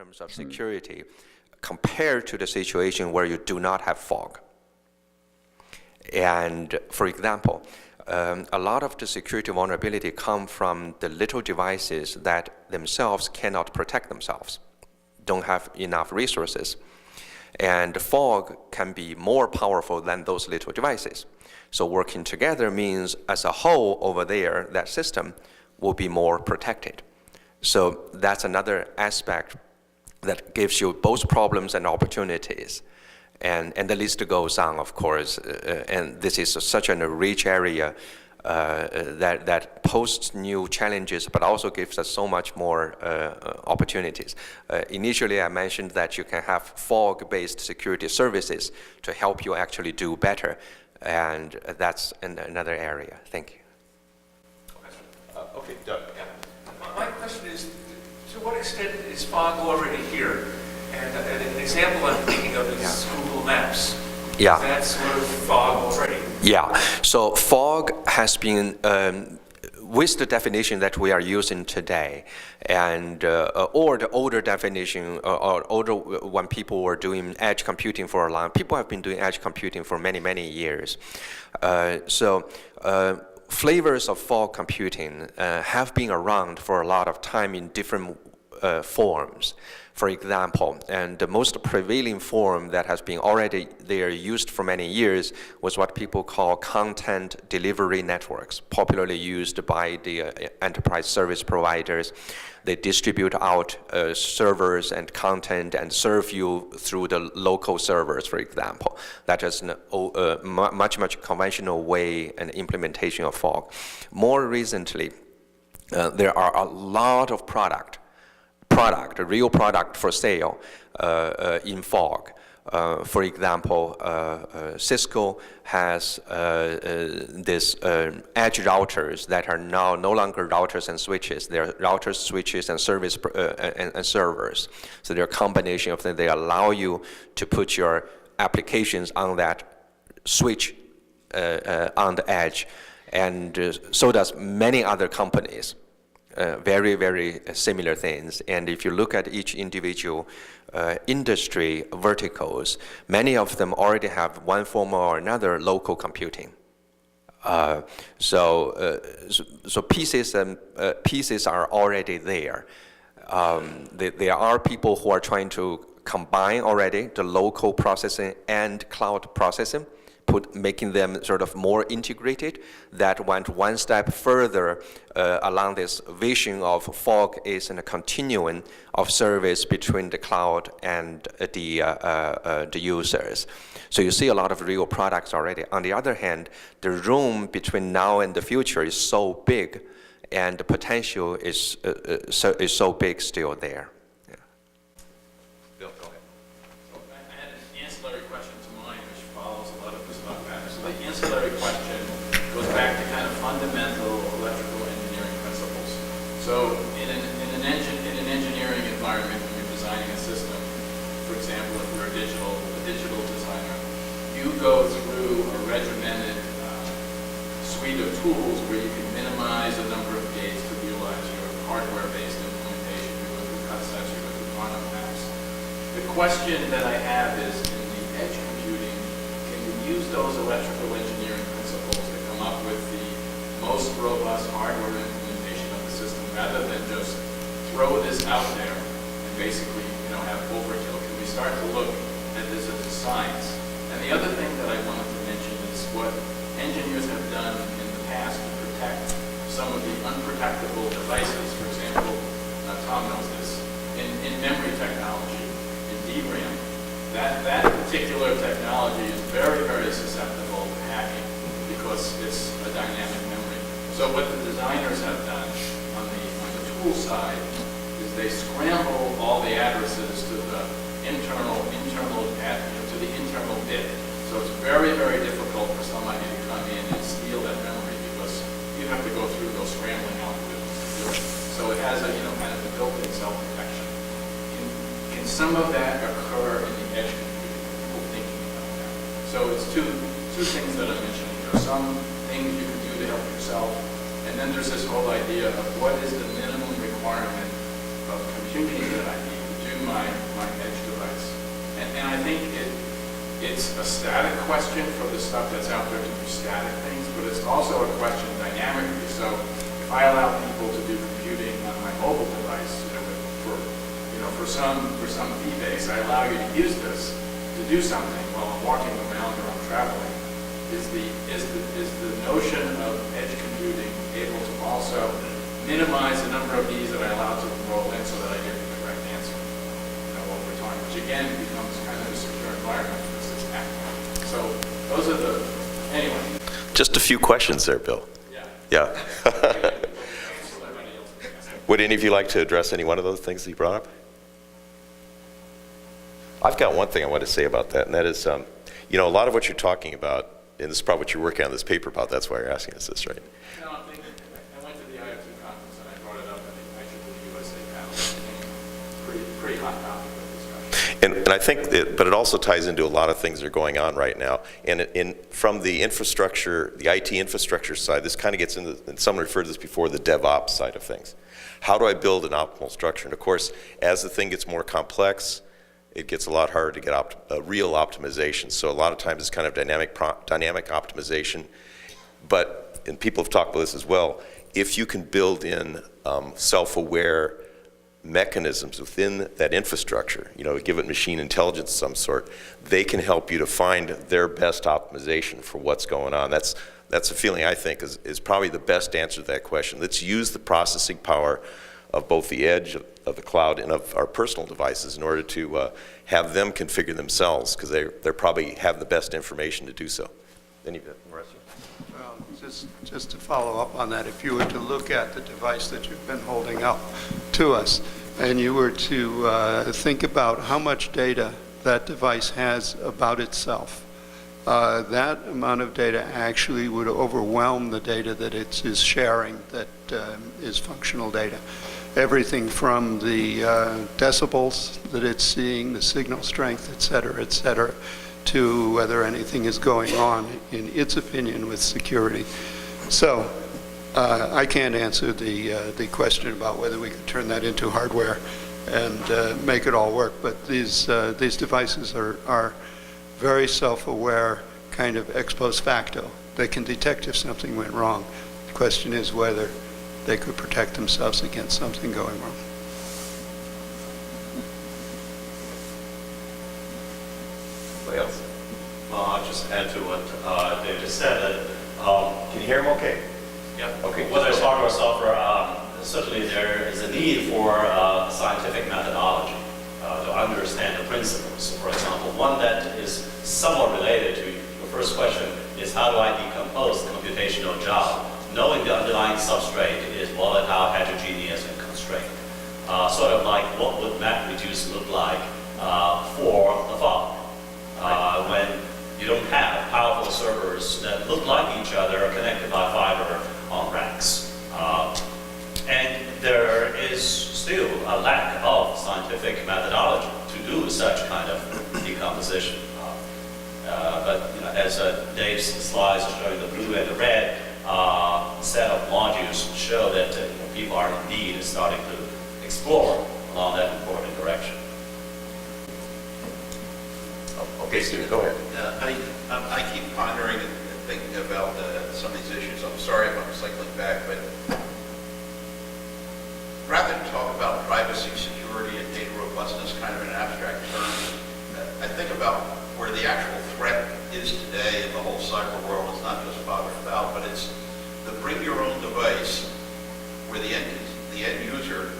terms of security compared to the situation where you do not have fog. And for example, a lot of the security vulnerability come from the little devices that themselves cannot protect themselves, don't have enough resources. And fog can be more powerful than those little devices. So working together means as a whole over there, that system will be more protected. So that's another aspect that gives you both problems and opportunities. And the list goes on, of course, and this is such a rich area that poses new challenges, but also gives us so much more opportunities. Initially, I mentioned that you can have fog-based security services to help you actually do better, and that's another area. Thank you. Okay, Doug. Yeah. My question is, to what extent is fog already here? And an example I'm thinking of is Google Maps. Yeah. Is that sort of fog already? Yeah. So fog has been, with the definition that we are using today, and or the older definition, or older when people were doing edge computing for a long, people have been doing edge computing for many, many years. Flavors of fog computing have been around for a lot of time in different forms. For example, and the most prevailing form that has been already there used for many years was what people call content delivery networks, popularly used by the enterprise service providers. They distribute out servers and content and serve you through the local servers, for example. That is a much conventional way and implementation of fog. More recently, there are a lot of real product for sale in fog. For example, Cisco has this edge routers that are now no longer routers and switches. They're routers, switches, and service and servers. So they're a combination of them. They allow you to put your applications on that switch on the edge, and so does many other companies. Very similar things. And if you look at each individual industry verticals, many of them already have one form or another local computing. So pieces are already there. There are people who are trying to combine already the local processing and cloud processing, making them sort of more integrated. That went one step further along this vision of fog is a continuum of service between the cloud and the users. So you see a lot of real products already. On the other hand, the room between now and the future is so big, and the potential is so big still there. So in an engineering environment, when you're designing a system, for example, if you're a digital designer, you go through a regimented suite of tools where you can minimize the number of gates to realize your hardware-based implementation. You go through cut sets, you go through quantum maps. The question that I have is, in the edge computing, can you use those electrical engineering principles to come up with the most robust hardware implementation of the system, rather than just throw this out there and basically, have overkill? Can we start to look at this as a science? And the other thing that I wanted to mention is what engineers have done in the past to protect some of the unprotectable devices. For example, Tom knows this, in memory technology, in DRAM, that particular technology is very susceptible to hacking because it's a dynamic memory. So what the designers have done on the tool side is they scramble all the addresses to the internal bit. So it's very difficult for somebody to come in and steal that memory because you have to go through those scrambling algorithms to do it. So it has a kind of a built-in self-protection. Can some of that occur in the edge computing? People thinking about that. So it's two things that I mentioned. Some things you can do to help yourself, and then there's this whole idea of what is the minimum requirement of computing that I need to do my think it's a static question for the stuff that's out there to do static things, but it's also a question dynamically. So if I allow people to do computing on my mobile device, for some fee base, I allow you to use this to do something while I'm walking around or I'm traveling. Is the notion of edge computing able to also minimize the number of these that I allow to roll in so that I get the correct answer, over time, which again becomes kind of a secure environment for this attack. So those are the, anyway. Just a few questions there, Bill. Yeah. Yeah. Would any of you like to address any one of those things that you brought up? I've got one thing I want to say about that, and that is, a lot of what you're talking about, and this is probably what you're working on this paper about, that's why you're asking us this, right? No, I went to the IO2 conference and I brought it up at the IEEE USA panel. Pretty hot topic of discussion. And I think, but it also ties into a lot of things that are going on right now. And from the infrastructure, the IT infrastructure side, this kind of gets into, and someone referred to this before, the DevOps side of things. How do I build an optimal structure? And of course, as the thing gets more complex, it gets a lot harder to get real optimization. So a lot of times it's kind of dynamic optimization. But, and people have talked about this as well, if you can build in self-aware mechanisms within that infrastructure, give it machine intelligence of some sort, they can help you to find their best optimization for what's going on. That's a feeling I think is probably the best answer to that question. Let's use the processing power of both the edge of the cloud and of our personal devices in order to have them configure themselves, because they probably have the best information to do so. Any more? Well, just to follow up on that, if you were to look at the device that you've been holding up to us, and you were to think about how much data that device has about itself, that amount of data actually would overwhelm the data that it is sharing that is functional data. Everything from the decibels that it's seeing, the signal strength, et cetera, to whether anything is going on, in its opinion, with security. So I can't answer the question about whether we could turn that into hardware and make it all work, but these devices are very self-aware, kind of ex post facto. They can detect if something went wrong. The question is whether they could protect themselves against something going wrong. Anybody else? Well, I'll just add to what Dave just said. Can you hear him okay? Yeah. Okay. Whether it's hardware or software, certainly there is a need for scientific methodology to understand the principles. For example, one that is somewhat related to your first question is how do I decompose the computational job, knowing the underlying substrate is volatile, heterogeneous, and constrained. Sort of like what would MapReduce look like for the fog when you don't have powerful servers that look like each other connected by fiber on racks. And there is still a lack of scientific methodology to do such kind of decomposition. But as Dave's slides showing the blue and the red set of modules show that people are indeed starting to explore along that important direction. Okay, Steve, go ahead. I keep pondering and thinking about some of these issues. I'm sorry if I'm cycling back, but rather than talk about privacy, security, and data robustness kind of in abstract terms, I think about where the actual threat is today in the whole cyber world. It's not just father foul, but it's the bring your own device where the end user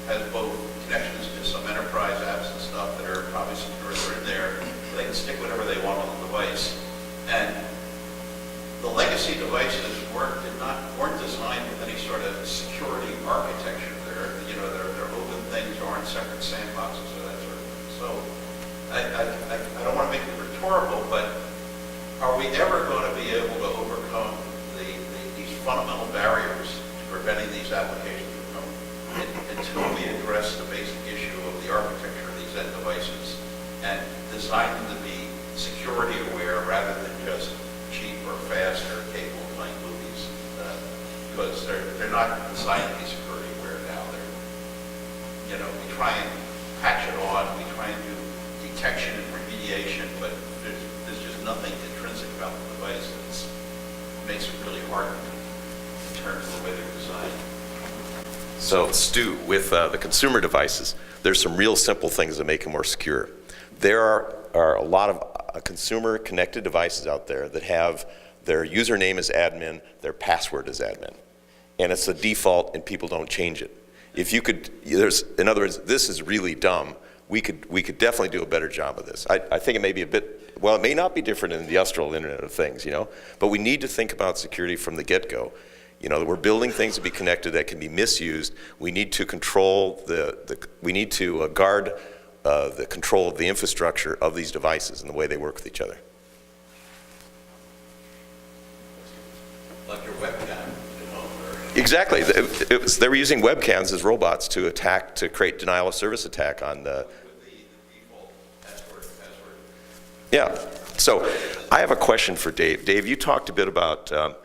has both connections to some enterprise apps and stuff that are probably secure that are in there. They can stick whatever they want on the device. And the legacy devices weren't designed with any sort of security architecture. They're open things, aren't separate sandboxes or that sort of thing. So I don't want to make it rhetorical, but are we ever going to be able to overcome these fundamental barriers to preventing these applications from coming until we address the basic issue of the architecture of these end devices and design them to be security aware rather than just cheap or fast or cable playing movies, because they're not designed to be security aware now. We try and patch it on, we try and do detection and remediation side? So Stu, with the consumer devices, there's some real simple things that make them more secure. There are a lot of consumer connected devices out there that have their username as admin, their password as admin. And it's a default and people don't change it. If you could, in other words, this is really dumb. We could definitely do a better job of this. I think it may be a bit, well, it may not be different in the industrial Internet of Things, you know, but we need to think about security from the get-go. You know, we're building things to be connected that can be misused. We need to control we need to guard the control of the infrastructure of these devices and the way they work with each other. Like your webcam, you know, Exactly. They were using webcams as robots to create denial of service attack on the. with the default password. Yeah. So I have a question for Dave. Dave, you talked a bit about, so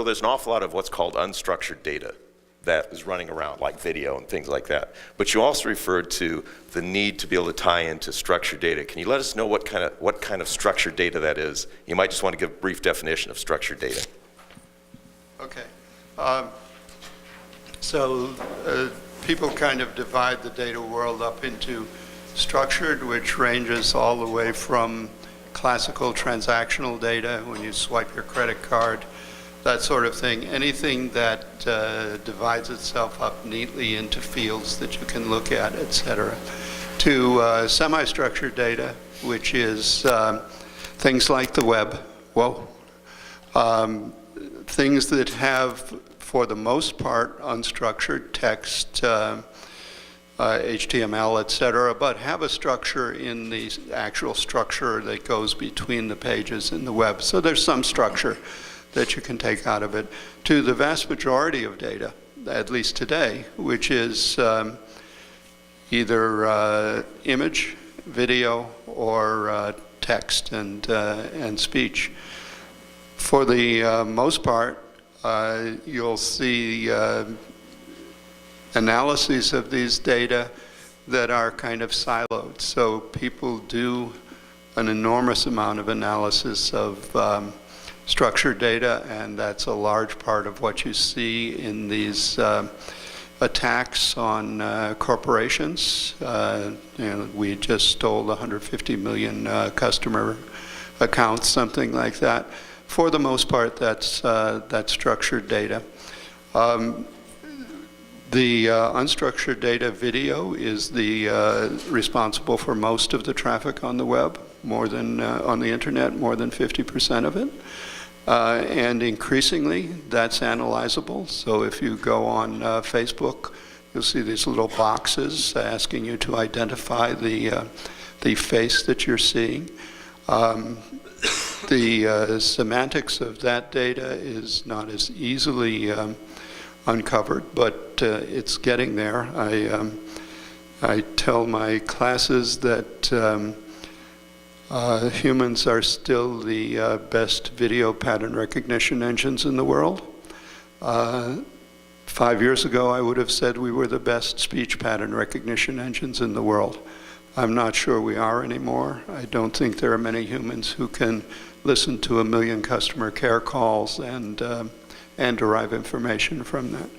there's an awful lot of what's called unstructured data that is running around, like video and things like that. But you also referred to the need to be able to tie into structured data. Can you let us know what kind of structured data that is? You might just want to give a brief definition of structured data. Okay. So people kind of divide the data world up into structured, which ranges all the way from classical transactional data, when you swipe your credit card, that sort of thing. Anything that divides itself up neatly into fields that you can look at, et cetera. To semi-structured data, which is things like the web. Things that have, for the most part, unstructured text, HTML, et cetera, but have a structure in the actual structure that goes between the pages in the web. So there's some structure that you can take out of it. To the vast majority of data, at least today, which is either image, video, or text and speech. For the most part, you'll see analyses of these data that are kind of siloed. So people do an enormous amount of analysis of structured data, and that's a large part of what you see in these attacks on corporations. We just stole 150 million customer accounts, something like that. For the most part, that's structured data. The unstructured data video is responsible for most of the traffic on the web, more than on the internet, more than 50% of it. And increasingly, that's analyzable. So if you go on Facebook, you'll see these little boxes asking you to identify the face that you're seeing. The semantics of that data is not as easily uncovered, but it's getting there. I tell my classes that humans are still the best video pattern recognition engines in the world. 5 years ago, I would have said we were the best speech pattern recognition engines in the world. I'm not sure we are anymore. I don't think there are many humans who can listen to 1 million customer care calls and derive information from that.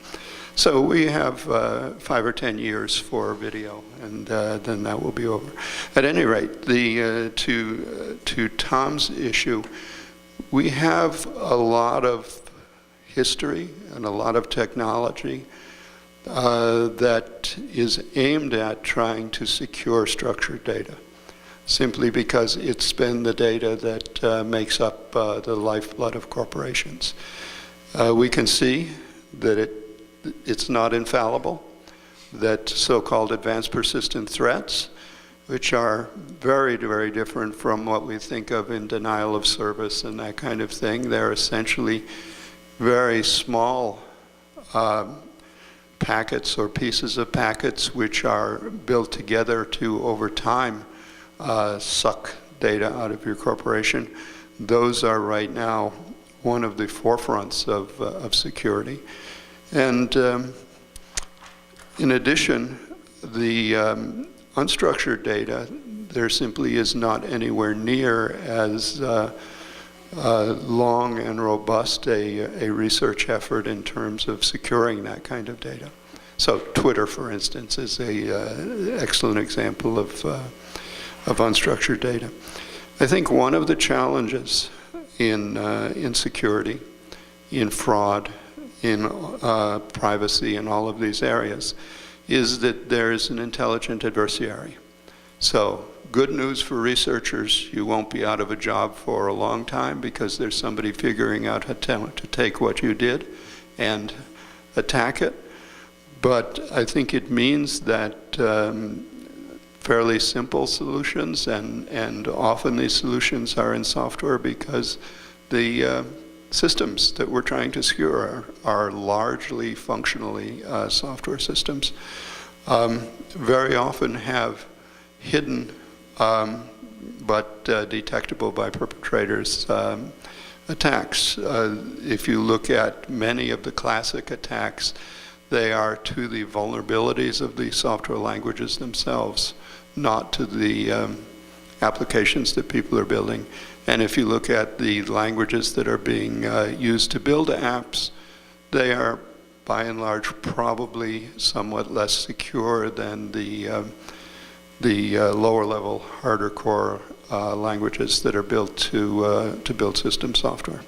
So we have 5 or 10 years for video, and then that will be over. At any rate, to Tom's issue, we have a lot of history and a lot of technology that is aimed at trying to secure structured data, simply because it's been the data that makes up the lifeblood of corporations. We can see that it's not infallible, that so-called advanced persistent threats, which are very, very different from what we think of in denial of service and that kind of thing. They're essentially very small packets or pieces of packets which are built together to, over time, suck data out of your corporation. Those are right now one of the forefronts of security. And in addition, the unstructured data, there simply is not anywhere near as long and robust a research effort in terms of securing that kind of data. So Twitter, for instance, is a excellent example of unstructured data. I think one of the challenges in security, in fraud, in privacy, in all of these areas, is that there's an intelligent adversary. So good news for researchers, you won't be out of a job for a long time because there's somebody figuring out how to take what you did and attack it. But I think it means that fairly simple solutions, and often these solutions are in software because the systems that we're trying to secure are largely functionally software systems, very often have hidden but detectable by perpetrators attacks. If you look at many of the classic attacks, they are to the vulnerabilities of the software languages themselves, not to the applications that people are building. And if you look at the languages that are being used to build apps, they are by and large probably somewhat less secure than the lower level, harder core languages that are built to build system software.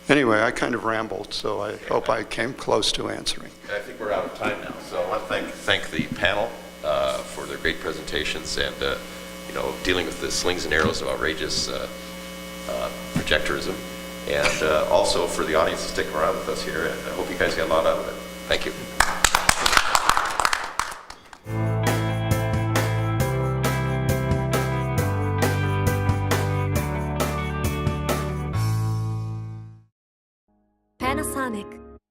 Anyway, I kind of rambled, so I hope I came close to answering. I think we're out of time now, so I want to thank the panel for their great presentations and dealing with the slings and arrows of outrageous projectorism, and also for the audience to stick around with us here. And I hope you guys got a lot out of it. Thank you. Panasonic.